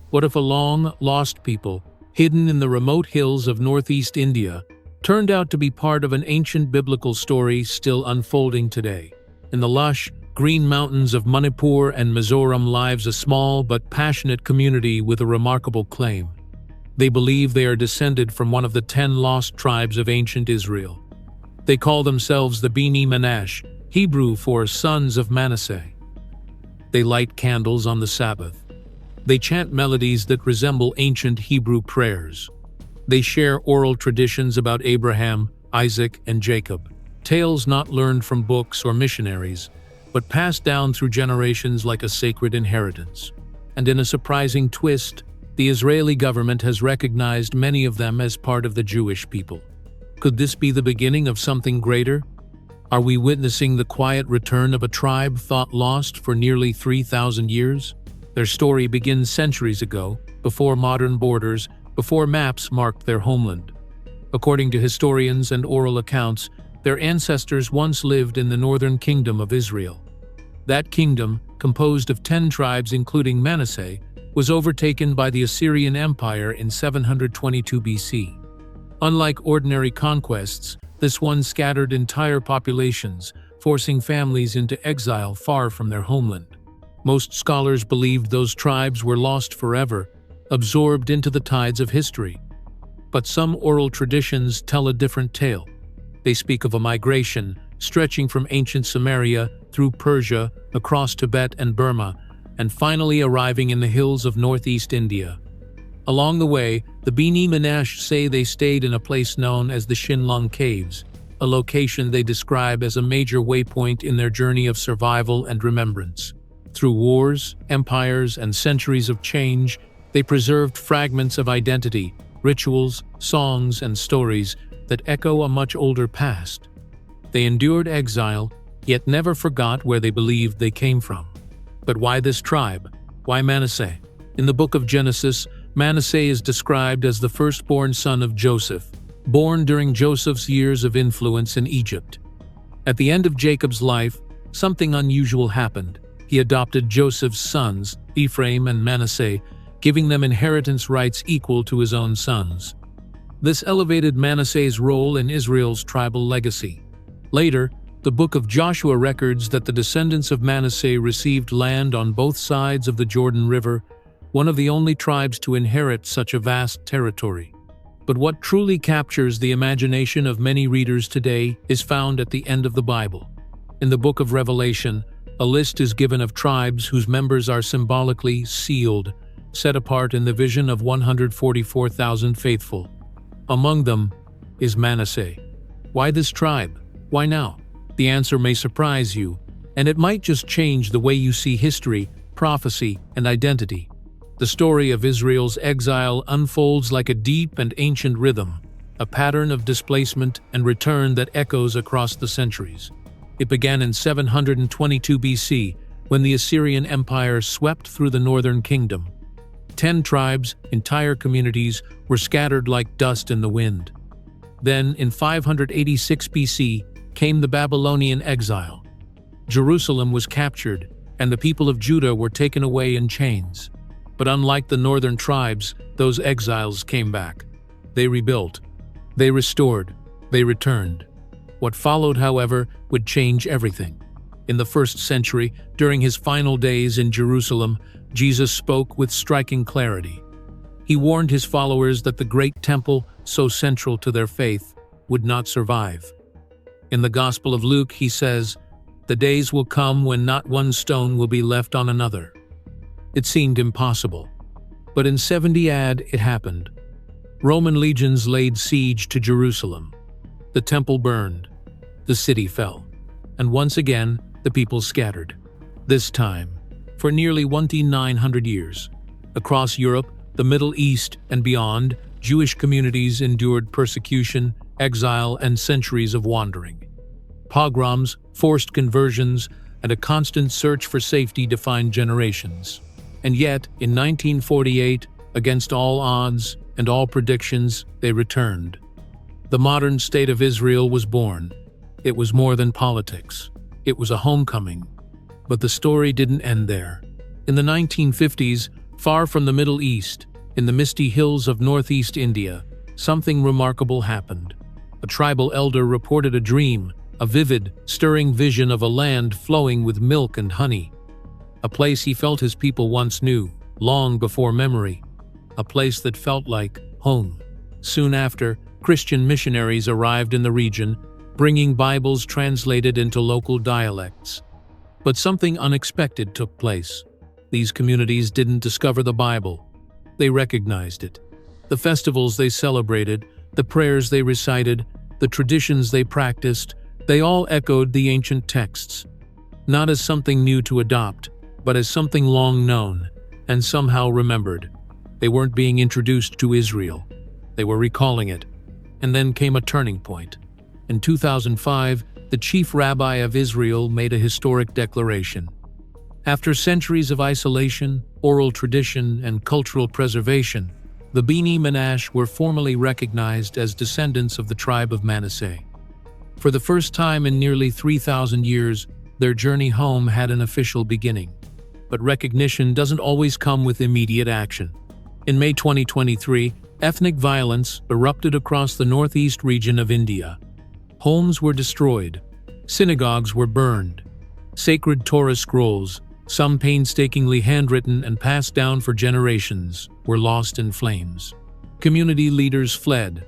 What if a long-lost people, hidden in the remote hills of northeast India, turned out to be part of an ancient biblical story still unfolding today? In the lush, green mountains of Manipur and Mizoram lives a small but passionate community with a remarkable claim. They believe they are descended from one of the 10 lost tribes of ancient Israel. They call themselves the Bnei Manasseh, Hebrew for sons of Manasseh. They light candles on the Sabbath. They chant melodies that resemble ancient Hebrew prayers. They share oral traditions about Abraham, Isaac, and Jacob, tales not learned from books or missionaries, but passed down through generations like a sacred inheritance. And in a surprising twist, the Israeli government has recognized many of them as part of the Jewish people. Could this be the beginning of something greater? Are we witnessing the quiet return of a tribe thought lost for nearly 3,000 years? Their story begins centuries ago, before modern borders, before maps marked their homeland. According to historians and oral accounts, their ancestors once lived in the northern kingdom of Israel. That kingdom, composed of 10 tribes including Manasseh, was overtaken by the Assyrian Empire in 722 BC. Unlike ordinary conquests, this one scattered entire populations, forcing families into exile far from their homeland. Most scholars believed those tribes were lost forever, absorbed into the tides of history. But some oral traditions tell a different tale. They speak of a migration stretching from ancient Samaria through Persia, across Tibet and Burma, and finally arriving in the hills of northeast India. Along the way, the Bnei Manasseh say they stayed in a place known as the Shinlong Caves, a location they describe as a major waypoint in their journey of survival and remembrance. Through wars, empires, and centuries of change, they preserved fragments of identity, rituals, songs, and stories that echo a much older past. They endured exile, yet never forgot where they believed they came from. But why this tribe? Why Manasseh? In the book of Genesis, Manasseh is described as the firstborn son of Joseph, born during Joseph's years of influence in Egypt. At the end of Jacob's life, something unusual happened. He adopted Joseph's sons, Ephraim and Manasseh, giving them inheritance rights equal to his own sons. This elevated Manasseh's role in Israel's tribal legacy. Later, the book of Joshua records that the descendants of Manasseh received land on both sides of the Jordan River, one of the only tribes to inherit such a vast territory. But what truly captures the imagination of many readers today is found at the end of the Bible. In the book of Revelation, a list is given of tribes whose members are symbolically sealed, set apart in the vision of 144,000 faithful. Among them is Manasseh. Why this tribe? Why now? The answer may surprise you, and it might just change the way you see history, prophecy, and identity. The story of Israel's exile unfolds like a deep and ancient rhythm, a pattern of displacement and return that echoes across the centuries. It began in 722 BC, when the Assyrian Empire swept through the northern kingdom. 10 tribes, entire communities, were scattered like dust in the wind. Then, in 586 BC, came the Babylonian exile. Jerusalem was captured, and the people of Judah were taken away in chains. But unlike the northern tribes, those exiles came back. They rebuilt. They restored. They returned. What followed, however, would change everything. In the 1st century, during his final days in Jerusalem, Jesus spoke with striking clarity. He warned his followers that the great temple, so central to their faith, would not survive. In the Gospel of Luke, he says, "The days will come when not one stone will be left on another." It seemed impossible. But in 70 AD, it happened. Roman legions laid siege to Jerusalem. The temple burned. The city fell. And once again, the people scattered. This time, for nearly 1,900 years. Across Europe, the Middle East, and beyond, Jewish communities endured persecution, exile, and centuries of wandering. Pogroms, forced conversions, and a constant search for safety defined generations. And yet, in 1948, against all odds and all predictions, they returned. The modern state of Israel was born. It was more than politics. It was a homecoming. But the story didn't end there. In the 1950s, Far from the Middle East, in the misty hills of northeast India, something remarkable happened. A tribal elder reported a dream, a vivid, stirring vision of a land flowing with milk and honey. A place he felt his people once knew, long before memory. A place that felt like home. Soon after, Christian missionaries arrived in the region, bringing Bibles translated into local dialects. But something unexpected took place. These communities didn't discover the Bible. They recognized it. The festivals they celebrated, the prayers they recited, the traditions they practiced, they all echoed the ancient texts. Not as something new to adopt, but as something long known and somehow remembered. They weren't being introduced to Israel. They were recalling it. And then came a turning point. In 2005, the chief rabbi of Israel made a historic declaration. After centuries of isolation, oral tradition, and cultural preservation, the Bnei Manasseh were formally recognized as descendants of the tribe of Manasseh. For the first time in nearly 3,000 years, their journey home had an official beginning. But recognition doesn't always come with immediate action. In May 2023, ethnic violence erupted across the northeast region of India. Homes were destroyed. Synagogues were burned. Sacred Torah scrolls, some painstakingly handwritten and passed down for generations, were lost in flames. Community leaders fled.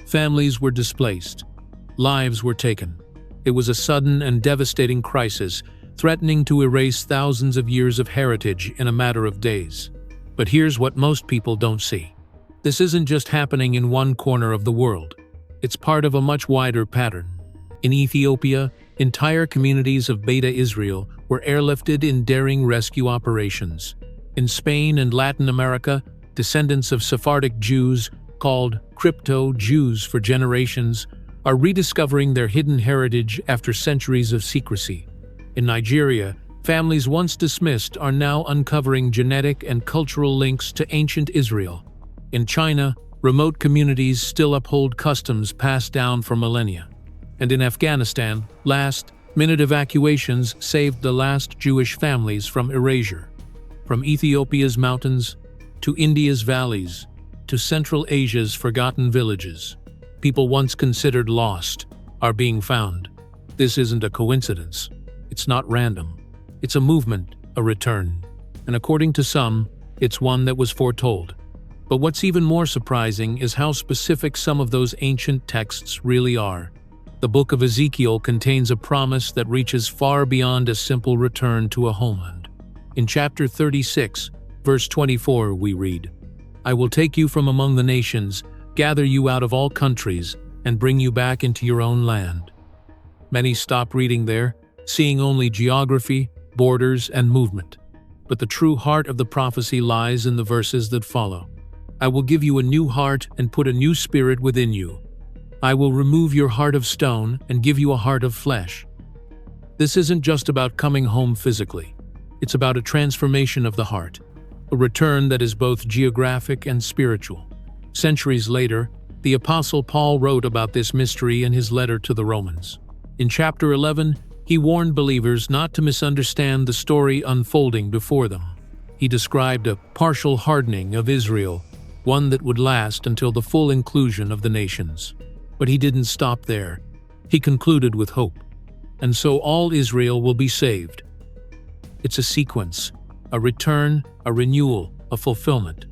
Families were displaced. Lives were taken. It was a sudden and devastating crisis, threatening to erase thousands of years of heritage in a matter of days. But here's what most people don't see. This isn't just happening in one corner of the world. It's part of a much wider pattern. In Ethiopia, entire communities of Beta Israel were airlifted in daring rescue operations. In Spain and Latin America, descendants of Sephardic Jews, called crypto-Jews for generations, are rediscovering their hidden heritage after centuries of secrecy. In Nigeria, families once dismissed are now uncovering genetic and cultural links to ancient Israel. In China, remote communities still uphold customs passed down for millennia. And in Afghanistan, last-minute evacuations saved the last Jewish families from erasure. From Ethiopia's mountains, to India's valleys, to Central Asia's forgotten villages, people once considered lost are being found. This isn't a coincidence. It's not random. It's a movement, a return. And according to some, it's one that was foretold. But what's even more surprising is how specific some of those ancient texts really are. The book of Ezekiel contains a promise that reaches far beyond a simple return to a homeland. In chapter 36, verse 24, we read, "I will take you from among the nations, gather you out of all countries, and bring you back into your own land." Many stop reading there, seeing only geography, borders, and movement. But the true heart of the prophecy lies in the verses that follow. "I will give you a new heart and put a new spirit within you. I will remove your heart of stone and give you a heart of flesh." This isn't just about coming home physically. It's about a transformation of the heart, a return that is both geographic and spiritual. Centuries later, the Apostle Paul wrote about this mystery in his letter to the Romans. In chapter 11, he warned believers not to misunderstand the story unfolding before them. He described a partial hardening of Israel, one that would last until the full inclusion of the nations. But he didn't stop there. He concluded with hope. And so all Israel will be saved. It's a sequence, a return, a renewal, a fulfillment.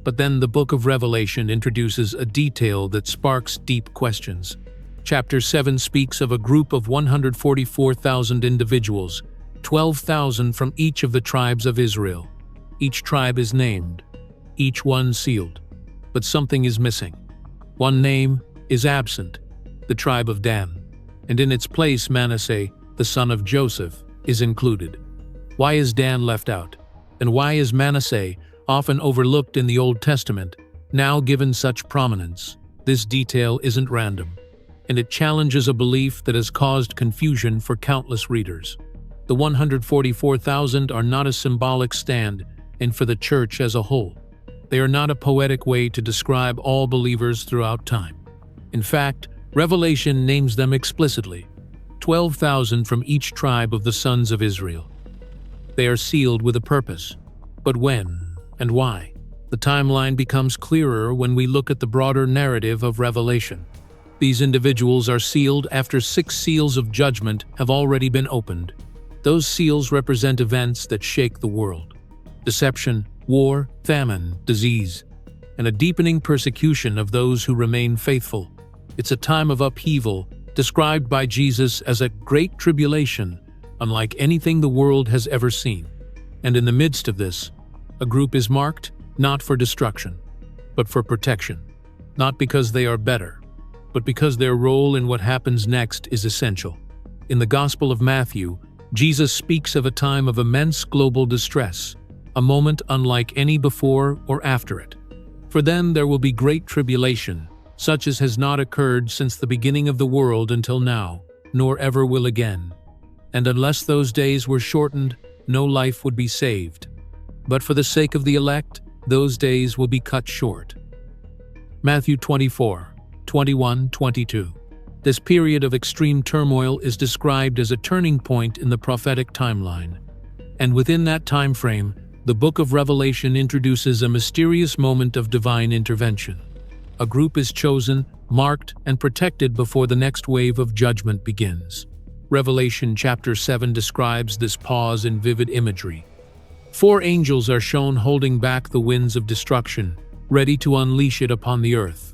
But then the book of Revelation introduces a detail that sparks deep questions. Chapter 7 speaks of a group of 144,000 individuals, 12,000 from each of the tribes of Israel. Each tribe is named, each one sealed. But something is missing. One name is absent, the tribe of Dan. And in its place, Manasseh, the son of Joseph, is included. Why is Dan left out? And why is Manasseh, often overlooked in the Old Testament, now given such prominence? This detail isn't random, and it challenges a belief that has caused confusion for countless readers. The 144,000 are not a symbolic stand-in for the church as a whole. They are not a poetic way to describe all believers throughout time. In fact, Revelation names them explicitly, 12,000 from each tribe of the sons of Israel. They are sealed with a purpose. But when? and why. The timeline becomes clearer when we look at the broader narrative of Revelation. These individuals are sealed after 6 seals of judgment have already been opened. Those seals represent events that shake the world: deception, war, famine, disease, and a deepening persecution of those who remain faithful. It's a time of upheaval, described by Jesus as a great tribulation, unlike anything the world has ever seen. And in the midst of this, a group is marked not for destruction, but for protection. Not because they are better, but because their role in what happens next is essential. In the Gospel of Matthew, Jesus speaks of a time of immense global distress, a moment unlike any before or after it. For then there will be great tribulation, such as has not occurred since the beginning of the world until now, nor ever will again. And unless those days were shortened, no life would be saved. But for the sake of the elect, those days will be cut short. Matthew 24:21-22. This period of extreme turmoil is described as a turning point in the prophetic timeline. And within that time frame, the book of Revelation introduces a mysterious moment of divine intervention. A group is chosen, marked, and protected before the next wave of judgment begins. Revelation chapter 7 describes this pause in vivid imagery. 4 angels are shown holding back the winds of destruction, ready to unleash it upon the earth.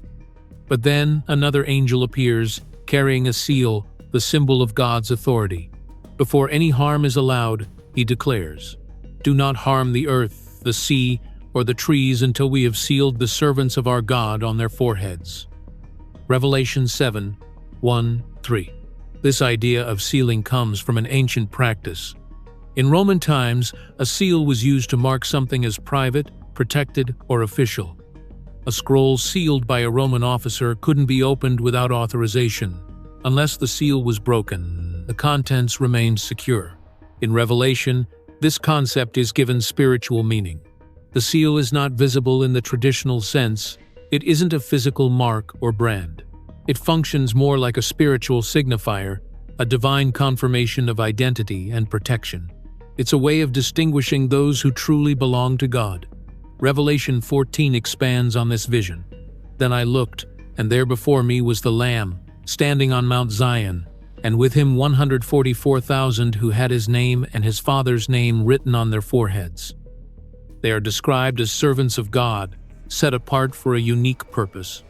But then another angel appears, carrying a seal, the symbol of God's authority. Before any harm is allowed, he declares, "Do not harm the earth, the sea, or the trees until we have sealed the servants of our God on their foreheads." Revelation 7:1-3. This idea of sealing comes from an ancient practice. In Roman times, a seal was used to mark something as private, protected, or official. A scroll sealed by a Roman officer couldn't be opened without authorization. Unless the seal was broken, the contents remained secure. In Revelation, this concept is given spiritual meaning. The seal is not visible in the traditional sense. It isn't a physical mark or brand. It functions more like a spiritual signifier, a divine confirmation of identity and protection. It's a way of distinguishing those who truly belong to God. Revelation 14 expands on this vision. "Then I looked, and there before me was the Lamb, standing on Mount Zion, and with him 144,000 who had his name and his Father's name written on their foreheads." They are described as servants of God, set apart for a unique purpose.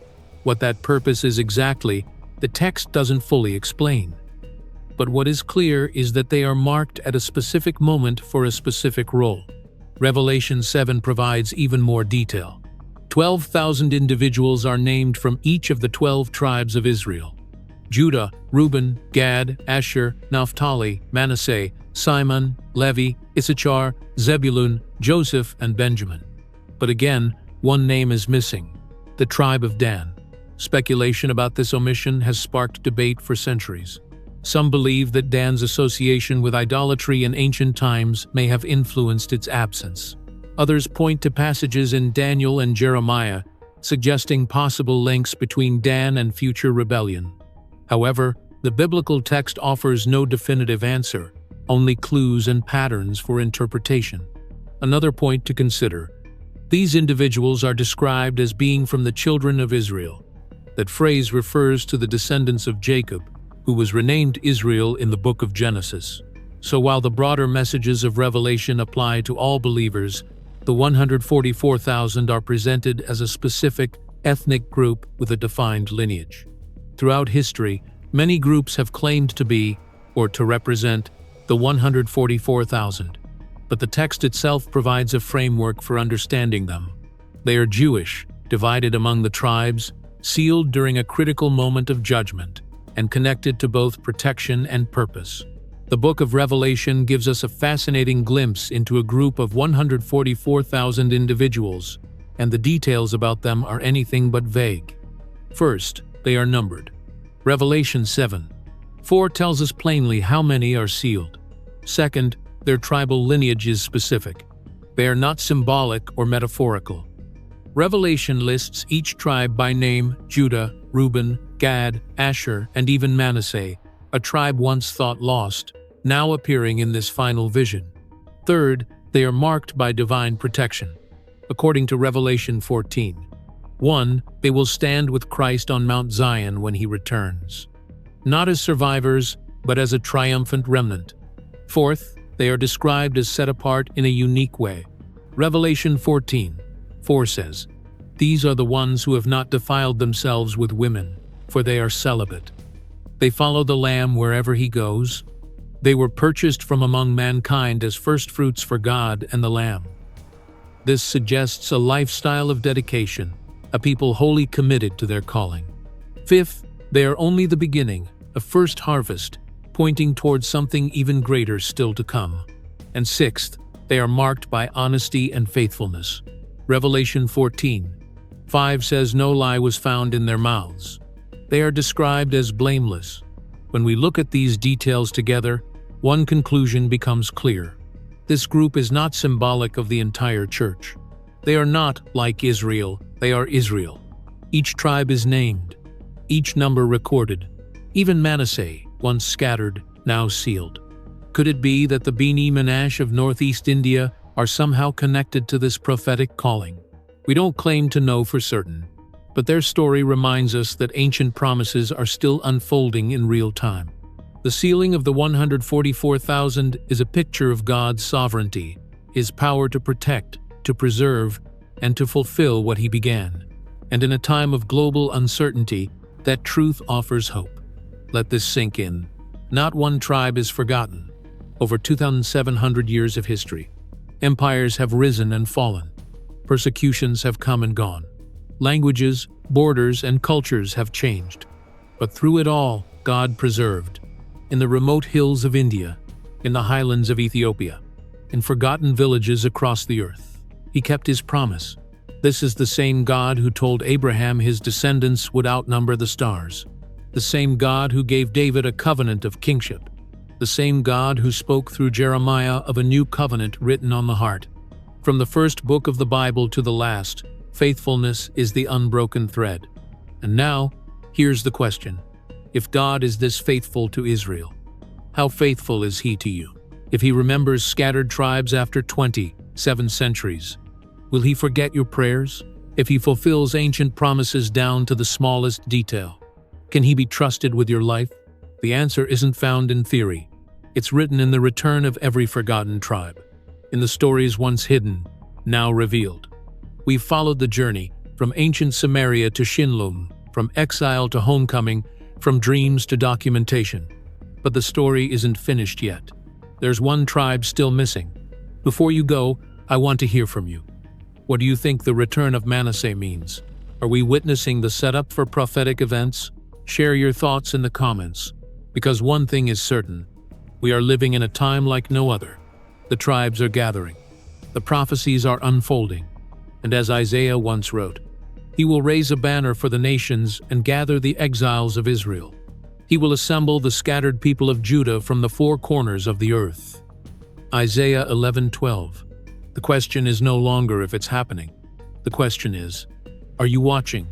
What that purpose is exactly, the text doesn't fully explain. But what is clear is that they are marked at a specific moment for a specific role. Revelation 7 provides even more detail. 12,000 individuals are named from each of the 12 tribes of Israel: Judah, Reuben, Gad, Asher, Naphtali, Manasseh, Simon, Levi, Issachar, Zebulun, Joseph, and Benjamin. But again, one name is missing: the tribe of Dan. Speculation about this omission has sparked debate for centuries. Some believe that Dan's association with idolatry in ancient times may have influenced its absence. Others point to passages in Daniel and Jeremiah, suggesting possible links between Dan and future rebellion. However, the biblical text offers no definitive answer, only clues and patterns for interpretation. Another point to consider: these individuals are described as being from the children of Israel. That phrase refers to the descendants of Jacob, who was renamed Israel in the book of Genesis. So while the broader messages of Revelation apply to all believers, the 144,000 are presented as a specific ethnic group with a defined lineage. Throughout history, many groups have claimed to be, or to represent, the 144,000, but the text itself provides a framework for understanding them. They are Jewish, divided among the tribes, sealed during a critical moment of judgment, and connected to both protection and purpose. The book of Revelation gives us a fascinating glimpse into a group of 144,000 individuals, and the details about them are anything but vague. First, they are numbered. Revelation 7:4 tells us plainly how many are sealed. Second, their tribal lineage is specific. They are not symbolic or metaphorical. Revelation lists each tribe by name: Judah, Reuben, Gad, Asher, and even Manasseh, a tribe once thought lost, now appearing in this final vision. Third, they are marked by divine protection. according to Revelation 14. 1. They will stand with Christ on Mount Zion when he returns. Not as survivors, but as a triumphant remnant. Fourth, they are described as set apart in a unique way. Revelation 14:4 says, "These are the ones who have not defiled themselves with women, for they are celibate. They follow the Lamb wherever he goes. They were purchased from among mankind as firstfruits for God and the Lamb." This suggests a lifestyle of dedication, a people wholly committed to their calling. Fifth, they are only the beginning, a first harvest, pointing towards something even greater still to come. And sixth, they are marked by honesty and faithfulness. Revelation 14:5 says no lie was found in their mouths. They are described as blameless. When we look at these details together, one conclusion becomes clear. This group is not symbolic of the entire church. They are not like Israel, they are Israel. Each tribe is named, each number recorded. Even Manasseh, once scattered, now sealed. Could it be that the Beni Manasseh of northeast India are somehow connected to this prophetic calling? We don't claim to know for certain, but their story reminds us that ancient promises are still unfolding in real time. The sealing of the 144,000 is a picture of God's sovereignty, his power to protect, to preserve, and to fulfill what he began. And in a time of global uncertainty, that truth offers hope. Let this sink in. Not one tribe is forgotten. Over 2,700 years of history, empires have risen and fallen. Persecutions have come and gone. Languages, borders, and cultures have changed. But through it all, God preserved. In the remote hills of India, in the highlands of Ethiopia, in forgotten villages across the earth, he kept his promise. This is the same God who told Abraham his descendants would outnumber the stars. The same God who gave David a covenant of kingship. The same God who spoke through Jeremiah of a new covenant written on the heart. From the first book of the Bible to the last, faithfulness is the unbroken thread. And now, here's the question. If God is this faithful to Israel, how faithful is he to you? If he remembers scattered tribes after 27 centuries, will he forget your prayers? If he fulfills ancient promises down to the smallest detail, can he be trusted with your life? The answer isn't found in theory. It's written in the return of every forgotten tribe, in the stories once hidden, now revealed. We've followed the journey, from ancient Samaria to Shinlum, from exile to homecoming, from dreams to documentation. But the story isn't finished yet. There's one tribe still missing. Before you go, I want to hear from you. What do you think the return of Manasseh means? Are we witnessing the setup for prophetic events? Share your thoughts in the comments. Because one thing is certain, we are living in a time like no other. The tribes are gathering. The prophecies are unfolding. And as Isaiah once wrote, he will raise a banner for the nations and gather the exiles of Israel. He will assemble the scattered people of Judah from the four corners of the earth. Isaiah 11:12. The question is no longer if it's happening. The question is, are you watching?